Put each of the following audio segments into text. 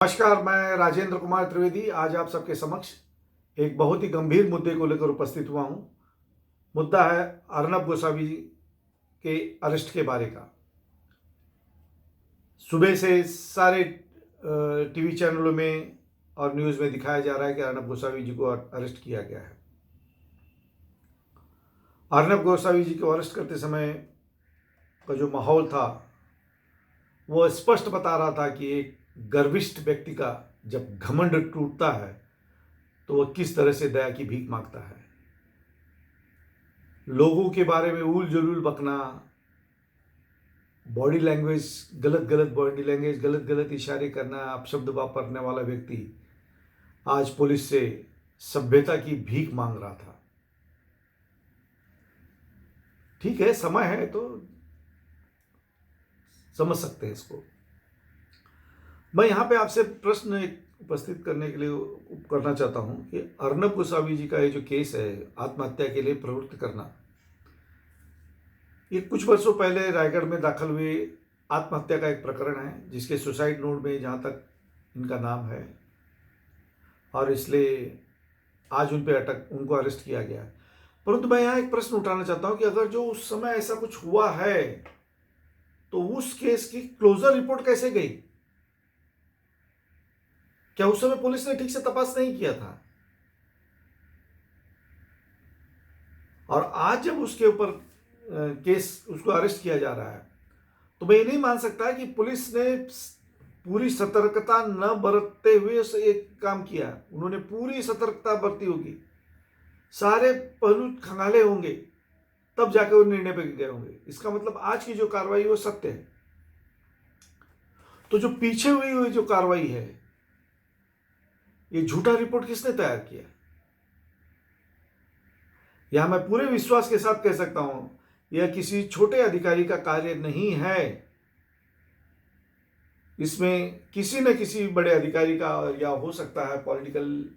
नमस्कार, मैं राजेंद्र कुमार त्रिवेदी आज आप सबके समक्ष एक बहुत ही गंभीर मुद्दे को लेकर उपस्थित हुआ हूं। मुद्दा है अर्नब गोस्वामी जी के अरेस्ट के बारे का। सुबह से सारे टीवी चैनलों में और न्यूज़ में दिखाया जा रहा है कि अर्नब गोस्वामी जी को अरेस्ट किया गया है। अर्नब गोस्वामी जी को अरेस्ट करते समय का जो माहौल था वो स्पष्ट बता रहा था कि एक गर्विष्ठ व्यक्ति का जब घमंड टूटता है तो वह किस तरह से दया की भीख मांगता है। लोगों के बारे में उल जलूल बकना, बॉडी लैंग्वेज गलत बॉडी लैंग्वेज, गलत इशारे करना, अपशब्द वापरने वाला व्यक्ति आज पुलिस से सभ्यता की भीख मांग रहा था। ठीक है, समय है तो समझ सकते हैं इसको। मैं यहाँ पे आपसे प्रश्न उपस्थित करने के लिए करना चाहता हूँ कि अर्नब गोस्वामी जी का ये जो केस है आत्महत्या के लिए प्रवृत्त करना, ये कुछ वर्षों पहले रायगढ़ में दाखिल हुए आत्महत्या का एक प्रकरण है जिसके सुसाइड नोट में जहाँ तक इनका नाम है, और इसलिए आज उनको अरेस्ट किया गया है। परंतु मैं यहाँ एक प्रश्न उठाना चाहता हूँ कि अगर जो उस समय ऐसा कुछ हुआ है तो उस केस की क्लोजर रिपोर्ट कैसे गई? क्या उस समय पुलिस ने ठीक से तपास नहीं किया था? और आज जब उसके ऊपर केस उसको अरेस्ट किया जा रहा है तो मैं ये नहीं मान सकता कि पुलिस ने पूरी सतर्कता न बरतते हुए एक काम किया। उन्होंने पूरी सतर्कता बरती होगी, सारे पहलू खंगाले होंगे, तब जाकर वो निर्णय पे गए होंगे। इसका मतलब आज की जो कार्रवाई वो सत्य है। तो जो पीछे हुई जो कार्रवाई है, ये झूठा रिपोर्ट किसने तैयार किया? यहां मैं पूरे विश्वास के साथ कह सकता हूं यह किसी छोटे अधिकारी का कार्य नहीं है। इसमें किसी न किसी बड़े अधिकारी का या हो सकता है पॉलिटिकल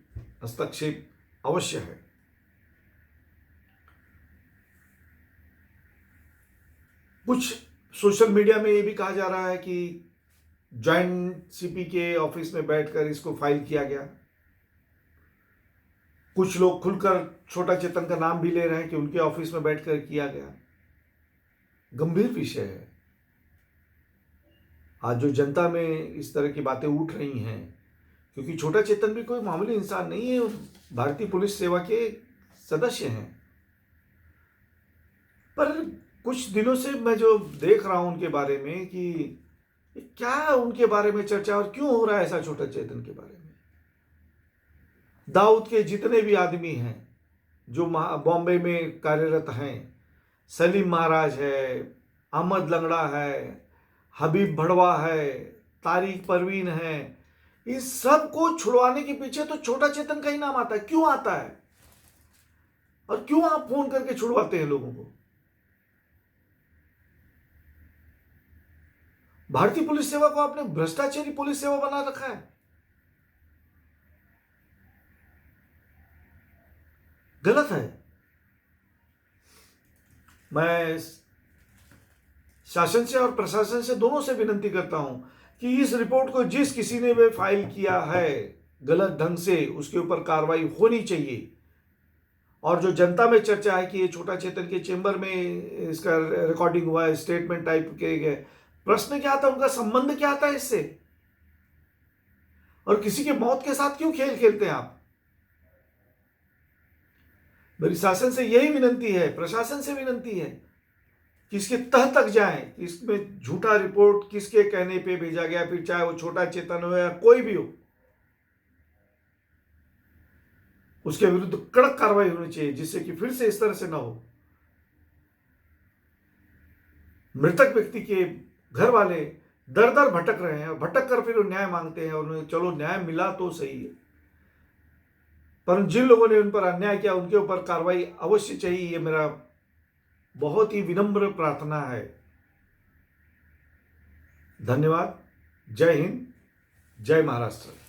हस्तक्षेप अवश्य है। कुछ सोशल मीडिया में ये भी कहा जा रहा है कि जॉइंट सीपी के ऑफिस में बैठकर इसको फाइल किया गया। कुछ लोग खुलकर छोटा चेतन का नाम भी ले रहे हैं कि उनके ऑफिस में बैठकर किया गया। गंभीर विषय है। आज जो जनता में इस तरह की बातें उठ रही हैं, क्योंकि छोटा चेतन भी कोई मामूली इंसान नहीं है, भारतीय पुलिस सेवा के सदस्य हैं। पर कुछ दिनों से मैं जो देख रहा हूं उनके बारे में कि क्या उनके बारे में चर्चा और क्यों हो रहा है ऐसा छोटा चेतन के बारे में। दाऊद के जितने भी आदमी हैं जो बॉम्बे में कार्यरत हैं, सलीम महाराज है, अहमद लंगड़ा है, हबीब भड़वा है, तारिक परवीन है, इस सब को छुड़वाने के पीछे तो छोटा चेतन का ही नाम आता है। क्यों आता है और क्यों आप फोन करके छुड़वाते हैं लोगों को? भारतीय पुलिस सेवा को आपने भ्रष्टाचारी पुलिस सेवा बना रखा है। गलत है। मैं शासन से और प्रशासन से दोनों से विनती करता हूं कि इस रिपोर्ट को जिस किसी ने भी फाइल किया है गलत ढंग से, उसके ऊपर कार्रवाई होनी चाहिए। और जो जनता में चर्चा है कि ये छोटा चेतन के चेंबर में इसका रिकॉर्डिंग हुआ है, स्टेटमेंट टाइप किए गए, प्रश्न क्या आता है, उनका संबंध क्या आता है इससे? और किसी के मौत के साथ क्यों खेल खेलते हैं आप? मेरी शासन से यही विनती है, प्रशासन से विनती है कि इसके तह तक जाए कि इसमें झूठा रिपोर्ट किसके कहने पे भेजा गया, फिर चाहे वो छोटा चेतन हो या कोई भी हो, उसके विरुद्ध कड़क कार्रवाई होनी चाहिए जिससे कि फिर से इस तरह से ना हो। मृतक व्यक्ति के घर वाले दर दर भटक रहे हैं, भटक कर फिर न्याय मांगते हैं, और उन्हें चलो न्याय मिला तो सही है, पर जिन लोगों ने उन पर अन्याय किया उनके ऊपर कार्रवाई अवश्य चाहिए। ये मेरा बहुत ही विनम्र प्रार्थना है। धन्यवाद। जय हिंद, जय महाराष्ट्र।